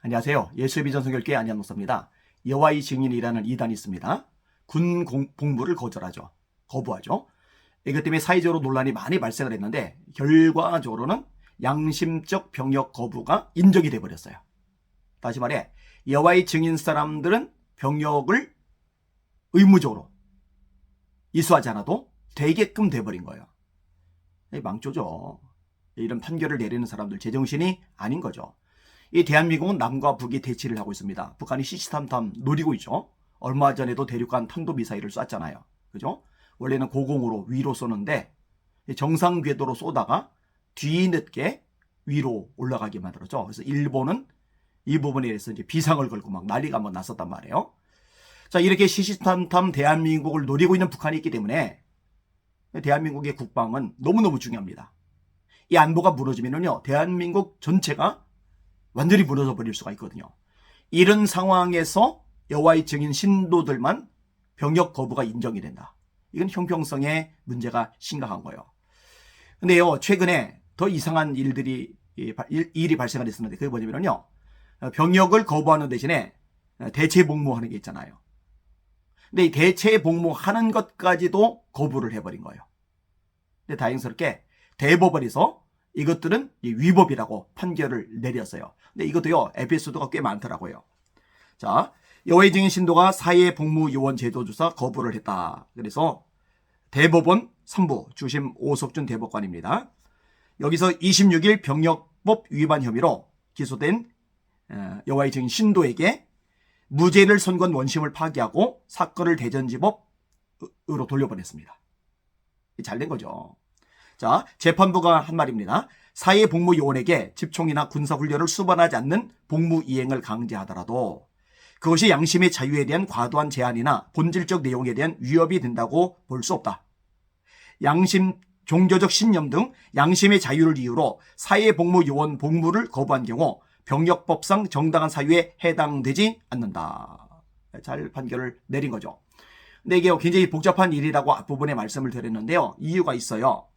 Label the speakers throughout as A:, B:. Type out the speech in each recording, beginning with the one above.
A: 안녕하세요. 예수의 비전 성결교회 안양 목사입니다. 여호와의 증인이라는 이단이 있습니다. 군 복무를 거부하죠. 이것 때문에 사회적으로 논란이 많이 발생을 했는데 결과적으로는 양심적 병역 거부가 인정이 돼버렸어요. 다시 말해 여호와의 증인 사람들은 병역을 의무적으로 이수하지 않아도 되게끔 돼버린 거예요. 망조죠. 이런 판결을 내리는 사람들 제정신이 아닌 거죠. 이 대한민국은 남과 북이 대치를 하고 있습니다. 북한이 시시탐탐 노리고 있죠. 얼마 전에도 대륙간 탄도미사일을 쐈잖아요. 그죠? 원래는 고공으로 위로 쏘는데 정상 궤도로 쏘다가 뒤늦게 위로 올라가게 만들었죠. 그래서 일본은 이 부분에 대해서 이제 비상을 걸고 막 난리가 한번 났었단 말이에요. 자, 이렇게 시시탐탐 대한민국을 노리고 있는 북한이 있기 때문에 대한민국의 국방은 너무너무 중요합니다. 이 안보가 무너지면요, 대한민국 전체가 완전히 무너져 버릴 수가 있거든요. 이런 상황에서 여호와의 증인 신도들만 병역 거부가 인정이 된다. 이건 형평성의 문제가 심각한 거예요. 근데요, 최근에 더 이상한 일이 발생을 했었는데 그게 뭐냐면요, 병역을 거부하는 대신에 대체 복무하는 게 있잖아요. 근데 이 대체 복무하는 것까지도 거부를 해버린 거예요. 근데 다행스럽게 대법원에서 이것들은 위법이라고 판결을 내렸어요. 근데 이것도요, 에피소드가 꽤 많더라고요. 자, 여호와의 증인 신도가 사회 복무 요원 제도 조사 거부를 했다. 그래서 대법원 3부 주심 오석준 대법관입니다. 여기서 26일 병역법 위반 혐의로 기소된 여호와의 증인 신도에게 무죄를 선고한 원심을 파기하고 사건을 대전지법으로 돌려보냈습니다. 잘된 거죠. 자, 재판부가 한 말입니다. 사회복무요원에게 집총이나 군사훈련을 수반하지 않는 복무 이행을 강제하더라도 그것이 양심의 자유에 대한 과도한 제한이나 본질적 내용에 대한 위협이 된다고 볼 수 없다. 양심, 종교적 신념 등 양심의 자유를 이유로 사회복무요원 복무를 거부한 경우 병역법상 정당한 사유에 해당되지 않는다. 잘 판결을 내린 거죠. 근데 이게 굉장히 복잡한 일이라고 앞부분에 말씀을 드렸는데요. 이유가 있어요.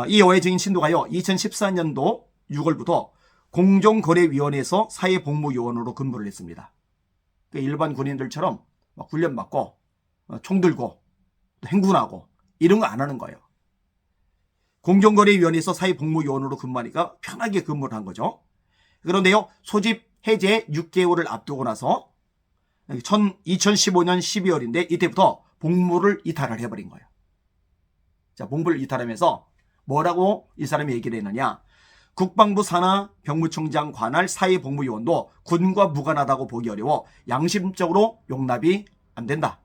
A: 이 여호와의 증인 신도가요, 2014년도 6월부터 공정거래위원회에서 사회복무요원으로 근무를 했습니다. 그러니까 일반 군인들처럼 막 훈련받고 총 들고 행군하고 이런 거 안 하는 거예요. 공정거래위원회에서 사회복무요원으로 근무하니까 편하게 근무를 한 거죠. 그런데요, 소집 해제 6개월을 앞두고 나서 2015년 12월인데 이때부터 복무를 이탈을 해버린 거예요. 자, 복무를 이탈하면서 뭐라고 이 사람이 얘기를 했느냐. 국방부 산하 병무청장 관할 사회복무요원도 군과 무관하다고 보기 어려워 양심적으로 용납이 안 된다.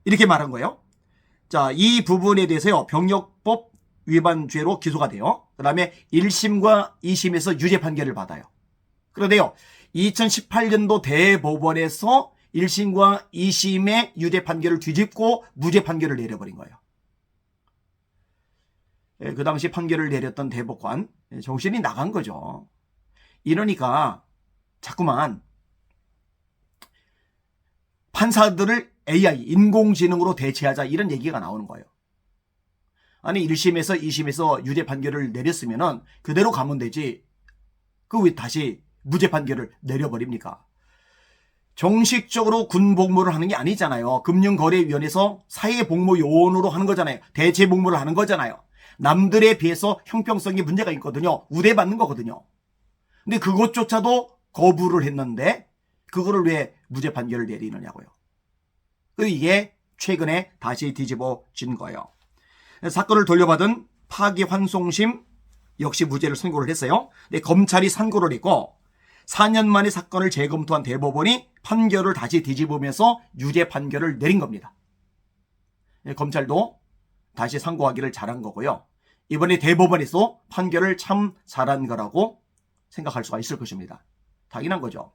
A: 이렇게 말한 거예요. 자, 이 부분에 대해서요, 병역법 위반죄로 기소가 돼요. 그 다음에 1심과 2심에서 유죄 판결을 받아요. 그런데요, 2018년도 대법원에서 1심과 2심의 유죄 판결을 뒤집고 무죄 판결을 내려버린 거예요. 그 당시 판결을 내렸던 대법관 정신이 나간 거죠. 이러니까 자꾸만 판사들을 AI, 인공지능으로 대체하자 이런 얘기가 나오는 거예요. 아니 1심에서 2심에서 유죄 판결을 내렸으면 그대로 가면 되지. 그 왜 다시 무죄 판결을 내려버립니까? 정식적으로 군복무를 하는 게 아니잖아요. 금융거래위원회에서 사회복무요원으로 하는 거잖아요. 대체복무를 하는 거잖아요. 남들에 비해서 형평성이 문제가 있거든요. 우대받는 거거든요. 근데 그것조차도 거부를 했는데 그거를 왜 무죄 판결을 내리느냐고요. 이게 최근에 다시 뒤집어진 거예요. 사건을 돌려받은 파기환송심 역시 무죄를 선고를 했어요. 근데 검찰이 상고를 했고 4년 만에 사건을 재검토한 대법원이 판결을 다시 뒤집으면서 유죄 판결을 내린 겁니다. 검찰도 다시 상고하기를 잘한 거고요. 이번에 대법원에서 판결을 참 잘한 거라고 생각할 수가 있을 것입니다. 당연한 거죠.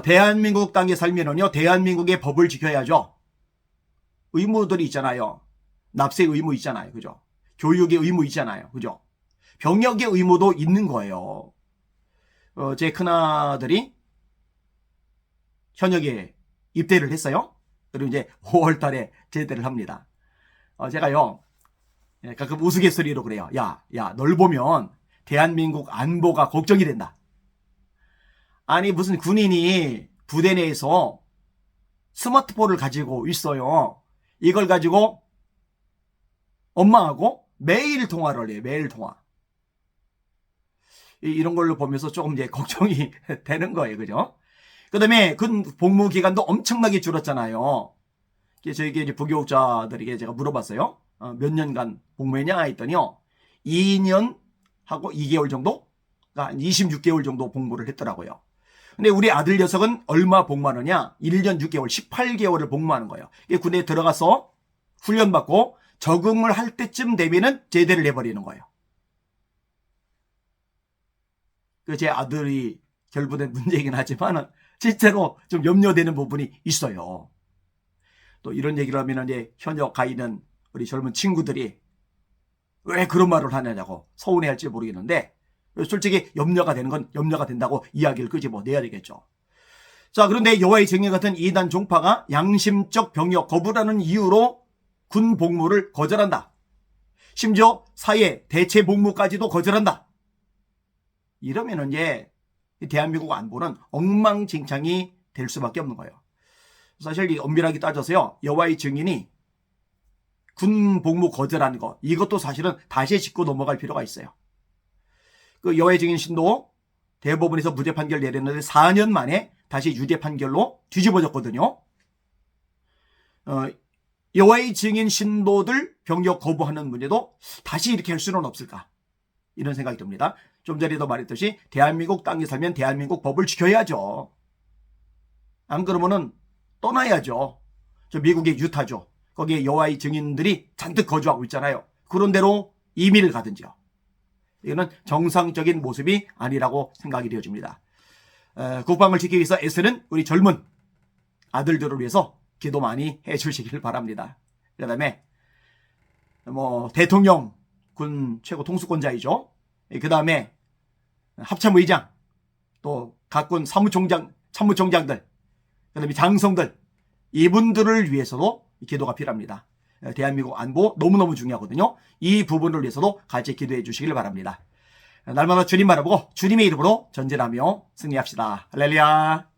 A: 대한민국 땅에 살면은요, 대한민국의 법을 지켜야죠. 의무들이 있잖아요. 납세 의무 있잖아요. 그죠? 교육의 의무 있잖아요. 그죠? 병역의 의무도 있는 거예요. 제 큰아들이 현역에 입대를 했어요. 그리고 이제 5월 달에 제대를 합니다. 제가요, 가끔 우스갯소리로 그래요. 야, 널 보면 대한민국 안보가 걱정이 된다. 아니 무슨 군인이 부대 내에서 스마트폰을 가지고 있어요. 이걸 가지고 엄마하고 매일 통화를 해요. 매일 통화. 이런 걸로 보면서 조금 이제 걱정이 되는 거예요. 그죠? 그 다음에 군 복무 기간도 엄청나게 줄었잖아요. 저에게 이제 부교육자들에게 제가 물어봤어요. 몇 년간 복무했냐 했더니요. 2년 하고 2개월 정도? 그러니까 26개월 정도 복무를 했더라고요. 근데 우리 아들 녀석은 얼마 복무하느냐? 1년 6개월, 18개월을 복무하는 거예요. 군대에 들어가서 훈련받고 적응을 할 때쯤 되면은 제대를 해버리는 거예요. 제 아들이 결부된 문제이긴 하지만 실제로 좀 염려되는 부분이 있어요. 또 이런 얘기를 하면 이제 현역 가 있는 우리 젊은 친구들이 왜 그런 말을 하냐고 서운해할지 모르겠는데 솔직히 염려가 되는 건 염려가 된다고 이야기를 끄집어내야 되겠죠. 자, 그런데 여호와의 증인 같은 이단 종파가 양심적 병역 거부라는 이유로 군 복무를 거절한다. 심지어 사회 대체 복무까지도 거절한다. 이러면 이제 대한민국 안보는 엉망진창이 될 수밖에 없는 거예요. 사실 이 엄밀하게 따져서요. 여호와의 증인이 군 복무 거절하는 거 이것도 사실은 다시 짚고 넘어갈 필요가 있어요. 그 여호와의 증인 신도 대법원에서 무죄 판결 내렸는데 4년 만에 다시 유죄 판결로 뒤집어졌거든요. 여호와의 증인 신도들 병역 거부하는 문제도 다시 이렇게 할 수는 없을까? 이런 생각이 듭니다. 좀 전에도 말했듯이 대한민국 땅에 살면 대한민국 법을 지켜야죠. 안 그러면은 떠나야죠. 저 미국의 유타죠. 거기에 여호와의 증인들이 잔뜩 거주하고 있잖아요. 그런 데로 이민을 가든지요. 이거는 정상적인 모습이 아니라고 생각이 되어집니다. 국방을 지키기 위해서 애쓰는 우리 젊은 아들들을 위해서 기도 많이 해주시길 바랍니다. 그 다음에 대통령 군 최고 통수권자이죠. 그 다음에 합참의장, 또 각군 참모총장들, 그 다음에 장성들, 이분들을 위해서도 기도가 필요합니다. 대한민국 안보 너무너무 중요하거든요. 이 부분을 위해서도 같이 기도해 주시길 바랍니다. 날마다 주님 바라보고 주님의 이름으로 전진하며 승리합시다. 할렐루야.